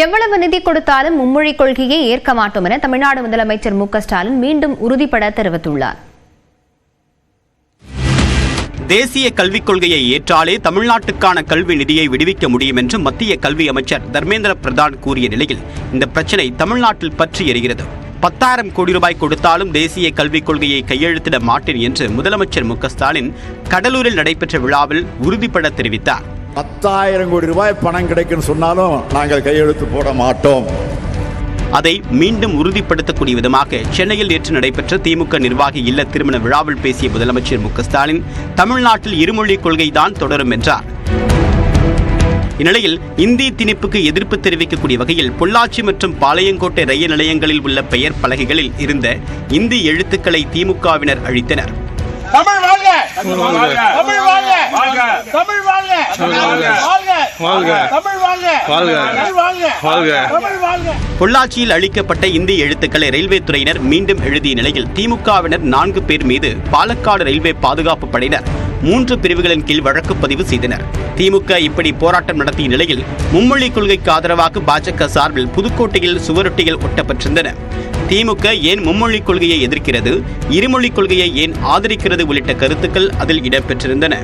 எவ்வளவு நிதி கொடுத்தாலும் மும்மொழி கொள்கையை ஏற்க மாட்டோம் என தமிழ்நாடு முதலமைச்சர் மு.க.ஸ்டாலின் மீண்டும் உறுதிபட தெரிவித்துள்ளார். தேசிய கல்விக் கொள்கையை ஏற்றாலே தமிழ்நாட்டுக்கான கல்வி நிதியை விடுவிக்க முடியும் என்று மத்திய கல்வி அமைச்சர் தர்மேந்திர பிரதான் கூறிய நிலையில் இந்த பிரச்சனை தமிழ்நாட்டில் பற்றி எரிகிறது. 10,000 கோடி ரூபாய் கொடுத்தாலும் தேசிய கல்விக் கொள்கையை கையெழுத்திட மாட்டேன் என்று முதலமைச்சர் மு.க.ஸ்டாலின் கடலூரில் நடைபெற்ற விழாவில் உறுதிபட தெரிவித்தார். 10,000 கோடி ரூபாய் பணம் கிடைக்கும் சொன்னாலும் நாங்கள் கையெழுத்து போட மாட்டோம். அதை மீண்டும் உறுதிப்படுத்தக்கூடிய விதமாக சென்னையில் நேற்று நடைபெற்ற திமுக நிர்வாகி இல்ல திருமண விழாவில் பேசிய முதலமைச்சர் மு.க.ஸ்டாலின் தமிழ்நாட்டில் இருமொழி கொள்கைதான் தொடரும் என்றார். இந்நிலையில் இந்தி திணிப்புக்கு எதிர்ப்பு தெரிவிக்கக்கூடிய வகையில் பொள்ளாச்சி மற்றும் பாளையங்கோட்டை ரயில் நிலையங்களில் உள்ள பெயர் பலகைகளில் இருந்த இந்தி எழுத்துக்களை திமுகவினர் அழித்தனர். பொள்ளாச்சியில் அளிக்கப்பட்ட இந்தி எழுத்துக்களை ரயில்வே துறையினர் மீண்டும் எழுதிய நிலையில் திமுகவினர் 4 பேர் மீது பாலக்காடு ரயில்வே பாதுகாப்பு படையினர் 3 பிரிவுகளின் கீழ் வழக்கு பதிவு செய்தனர். திமுக இப்படி போராட்டம் நடத்திய நிலையில் மும்மொழி கொள்கைக்கு ஆதரவாக பாஜக சார்பில் புதுக்கோட்டையில் சுவரொட்டிகள் ஒட்டப்பட்டிருந்தன. திமுக ஏன் மும்மொழி கொள்கையை எதிர்க்கிறது, இருமொழி கொள்கையை ஏன் ஆதரிக்கிறது உள்ளிட்ட கருத்துக்கள் அதில் இடம்பெற்றிருந்தன.